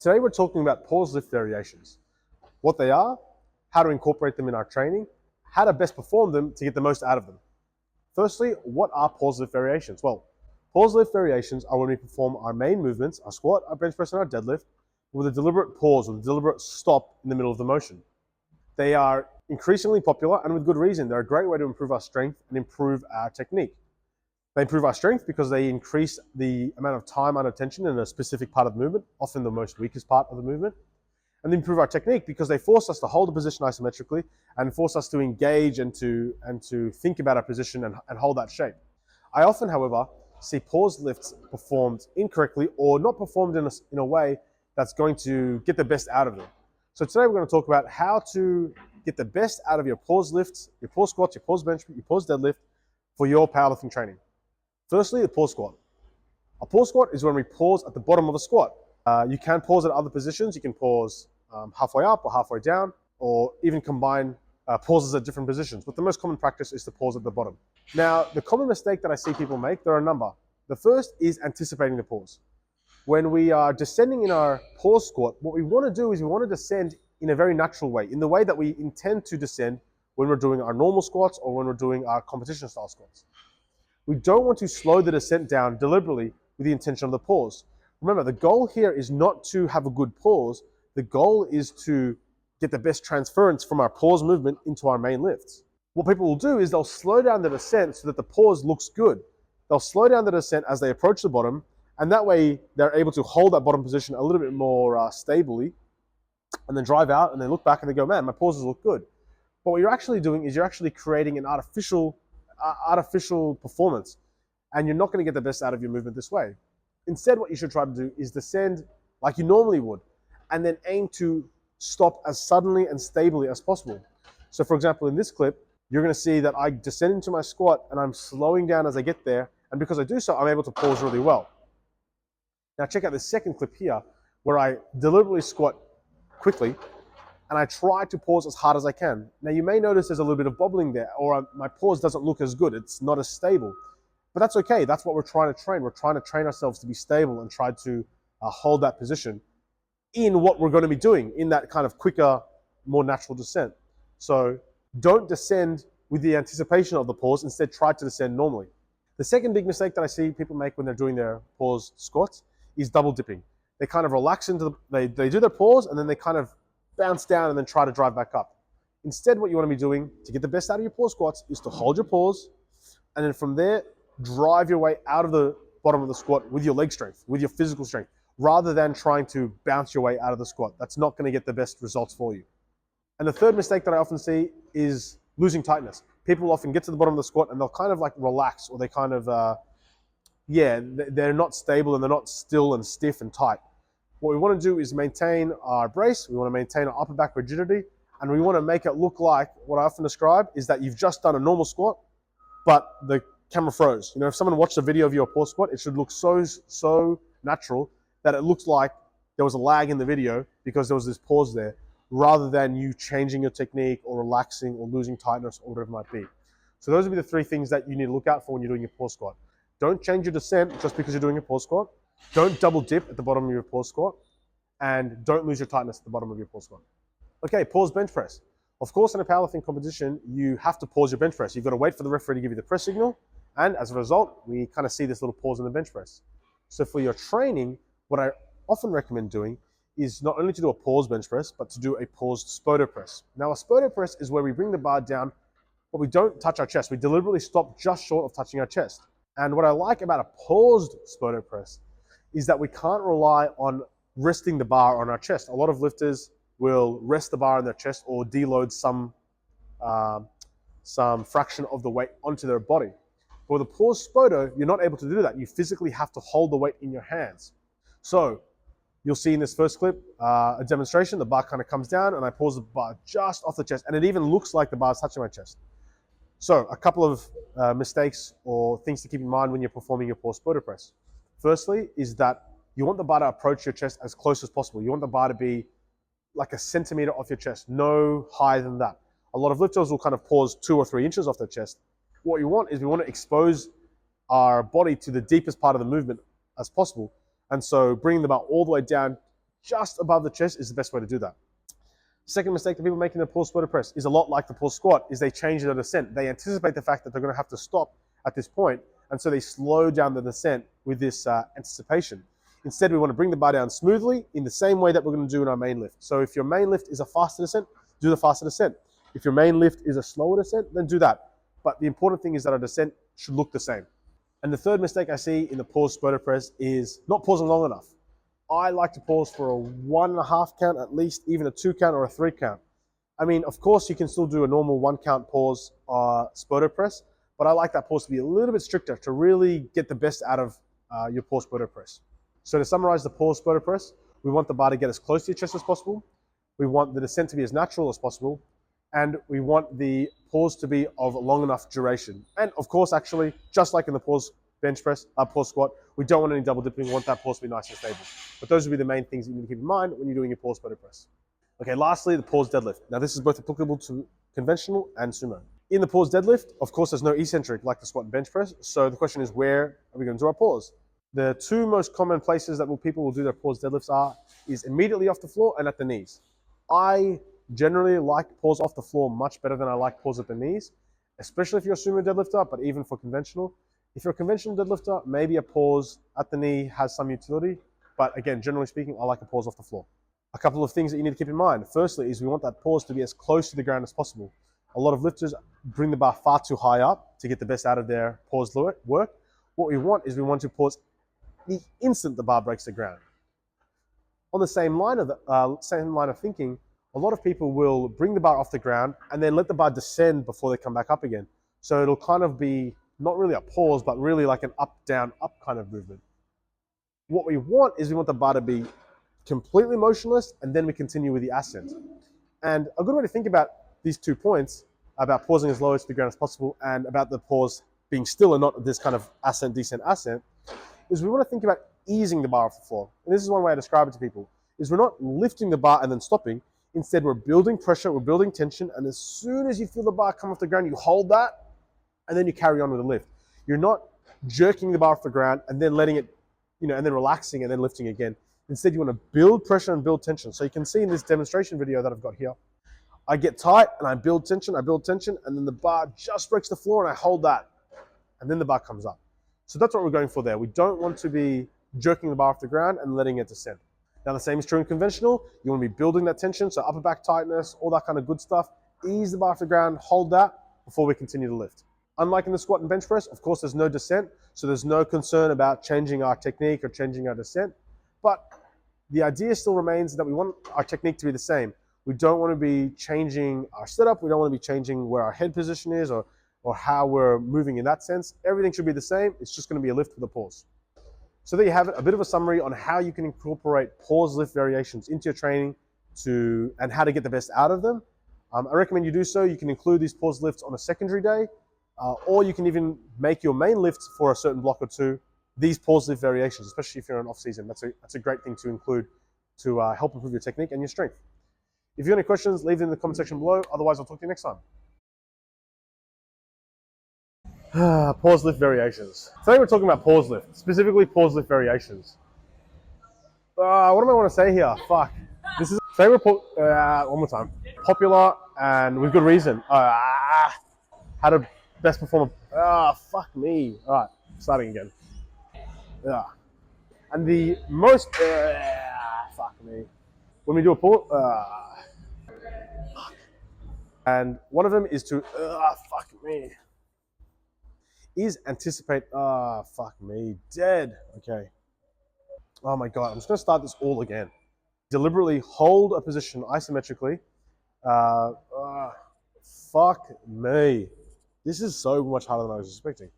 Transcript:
Today we're talking about pause lift variations, what they are, how to incorporate them in our training, how to best perform them to get the most out of them. Firstly, what are pause lift variations? Well, pause lift variations are when we perform our main movements, our squat, our bench press, and our deadlift, with a deliberate pause, with a deliberate stop in the middle of the motion. They are increasingly popular, and with good reason. They're a great way to improve our strength and improve our technique. They improve our strength because they increase the amount of time under tension in a specific part of the movement, often the most weakest part of the movement. And they improve our technique because they force us to hold a position isometrically and force us to engage and to think about our position and hold that shape. I often, however, see pause lifts performed incorrectly or not performed in a way that's going to get the best out of them. So today we're going to talk about how to get the best out of your pause lifts, your pause squats, your pause bench, your pause deadlift for your powerlifting training. Firstly, the pause squat. A pause squat is when we pause at the bottom of a squat. You can pause at other positions. You can pause halfway up or halfway down, or even combine pauses at different positions. But the most common practice is to pause at the bottom. Now, the common mistake that I see people make, there are a number. The first is anticipating the pause. When we are descending in our pause squat, what we want to do is we want to descend in a very natural way, in the way that we intend to descend when we're doing our normal squats or when we're doing our competition style squats. We don't want to slow the descent down deliberately with the intention of the pause. Remember, the goal here is not to have a good pause. The goal is to get the best transference from our pause movement into our main lifts. What people will do is they'll slow down the descent so that the pause looks good. They'll slow down the descent as they approach the bottom, and that way they're able to hold that bottom position a little bit more stably, and then drive out and then look back and they go, man, my pauses look good. But what you're actually doing is you're actually creating an artificial performance, and you're not going to get the best out of your movement this way. Instead, what you should try to do is descend like you normally would, and then aim to stop as suddenly and stably as possible. So for example, in this clip, you're going to see that I descend into my squat and I'm slowing down as I get there, and because I do so, I'm able to pause really well. Now check out the second clip here, where I deliberately squat quickly, and I try to pause as hard as I can. Now you may notice there's a little bit of bobbling there, or my pause doesn't look as good. It's not as stable. But that's okay. That's what we're trying to train. We're trying to train ourselves to be stable and try to hold that position in what we're going to be doing, in that kind of quicker, more natural descent. So don't descend with the anticipation of the pause. Instead, try to descend normally. The second big mistake that I see people make when they're doing their pause squats is double dipping. They kind of relax into they do their pause, and then they kind of bounce down and then try to drive back up. Instead, what you want to be doing to get the best out of your pause squats is to hold your pause, and then from there, drive your way out of the bottom of the squat with your leg strength, with your physical strength, rather than trying to bounce your way out of the squat. That's not going to get the best results for you. And the third mistake that I often see is losing tightness. People often get to the bottom of the squat and they'll kind of like relax, or they kind of, they're not stable and they're not still and stiff and tight. What we want to do is maintain our brace, we want to maintain our upper back rigidity, and we want to make it look like, what I often describe is that you've just done a normal squat, but the camera froze. You know, if someone watched a video of your pause squat, it should look so natural that it looks like there was a lag in the video because there was this pause there, rather than you changing your technique or relaxing or losing tightness or whatever it might be. So those would be the three things that you need to look out for when you're doing your pause squat. Don't change your descent just because you're doing a pause squat. Don't double dip at the bottom of your pause squat, and don't lose your tightness at the bottom of your pause squat. Okay, pause bench press. Of course, in a powerlifting competition, you have to pause your bench press. You've got to wait for the referee to give you the press signal, and as a result, we kind of see this little pause in the bench press. So for your training, what I often recommend doing is not only to do a pause bench press, but to do a paused spoto press. Now, a spoto press is where we bring the bar down, but we don't touch our chest. We deliberately stop just short of touching our chest. And what I like about a paused spoto press is that we can't rely on resting the bar on our chest. A lot of lifters will rest the bar on their chest or deload some fraction of the weight onto their body. But with a paused spoto, you're not able to do that. You physically have to hold the weight in your hands. So you'll see in this first clip, a demonstration, the bar kind of comes down and I pause the bar just off the chest, and it even looks like the bar is touching my chest. So a couple of mistakes or things to keep in mind when you're performing your paused spoto press. Firstly is that you want the bar to approach your chest as close as possible. You want the bar to be like a centimeter off your chest, no higher than that. A lot of lifters will kind of pause 2 or 3 inches off their chest. What you want is we want to expose our body to the deepest part of the movement as possible. And so bringing the bar all the way down just above the chest is the best way to do that. Second mistake that people make in the pause squat press is a lot like the pause squat, is they change their descent. They anticipate the fact that they're going to have to stop at this point, and so they slow down the descent with this anticipation. Instead, we want to bring the bar down smoothly in the same way that we're going to do in our main lift. So if your main lift is a faster descent, do the faster descent. If your main lift is a slower descent, then do that. But the important thing is that our descent should look the same. And the third mistake I see in the pause squat press is not pausing long enough. I like to pause for a 1.5 count at least, even a 2 count or a 3 count. I mean, of course, you can still do a normal 1 count pause squat press, but I like that pause to be a little bit stricter to really get the best out of your pause squat press. So to summarize the pause squat press, we want the bar to get as close to your chest as possible. We want the descent to be as natural as possible. And we want the pause to be of long enough duration. And of course, actually, just like in the pause bench press, pause squat, we don't want any double dipping. We want that pause to be nice and stable. But those would be the main things you need to keep in mind when you're doing your pause squat press. Okay, lastly, the pause deadlift. Now this is both applicable to conventional and sumo. In the pause deadlift, of course, there's no eccentric like the squat and bench press. So the question is, where are we going to do our pause? The two most common places that people will do their pause deadlifts is immediately off the floor and at the knees. I generally like pause off the floor much better than I like pause at the knees, especially if you're a sumo deadlifter, but even for conventional. If you're a conventional deadlifter, maybe a pause at the knee has some utility, but again, generally speaking, I like a pause off the floor. A couple of things that you need to keep in mind. Firstly is we want that pause to be as close to the ground as possible. A lot of lifters bring the bar far too high up to get the best out of their pause work. What we want is we want to pause the instant the bar breaks the ground. On the same line of thinking, a lot of people will bring the bar off the ground and then let the bar descend before they come back up again. So it'll kind of be not really a pause, but really like an up, down, up kind of movement. What we want is we want the bar to be completely motionless, and then we continue with the ascent. And a good way to think about these 2 points, about pausing as low to the ground as possible and about the pause being still and not this kind of ascent, descent, ascent, is we want to think about easing the bar off the floor. And this is one way I describe it to people, is we're not lifting the bar and then stopping. Instead, we're building pressure, we're building tension, and as soon as you feel the bar come off the ground, you hold that, and then you carry on with the lift. You're not jerking the bar off the ground and then letting it, and then relaxing and then lifting again. Instead, you want to build pressure and build tension. So you can see in this demonstration video that I've got here, I get tight and I build tension, and then the bar just breaks the floor and I hold that, and then the bar comes up. So that's what we're going for there. We don't want to be jerking the bar off the ground and letting it descend. Now the same is true in conventional. You want to be building that tension, so upper back tightness, all that kind of good stuff. Ease the bar off the ground, hold that before we continue to lift. Unlike in the squat and bench press, of course, there's no descent, so there's no concern about changing our technique or changing our descent. But the idea still remains that we want our technique to be the same. We don't want to be changing our setup. We don't want to be changing where our head position is or how we're moving in that sense. Everything should be the same. It's just going to be a lift with a pause. So there you have it, a bit of a summary on how you can incorporate pause lift variations into your training and how to get the best out of them. I recommend you do so. You can include these pause lifts on a secondary day, or you can even make your main lifts for a certain block or two, these pause lift variations, especially if you're in off season. That's a great thing to include to help improve your technique and your strength. If you have any questions, leave them in the comment section below. Otherwise, I'll talk to you next time. Pause lift variations. Today we're talking about pause lift, specifically pause lift variations. What do I want to say here? Fuck. This is today we're one more time. Popular and with good reason. How to best perform. Fuck me. All right, starting again. And the most. Fuck me. When we do a pause. And one of them is to. Fuck me. Is anticipate. Fuck me. Dead. Okay. Oh my God. I'm just going to start this all again. Deliberately hold a position isometrically. Fuck me. This is so much harder than I was expecting.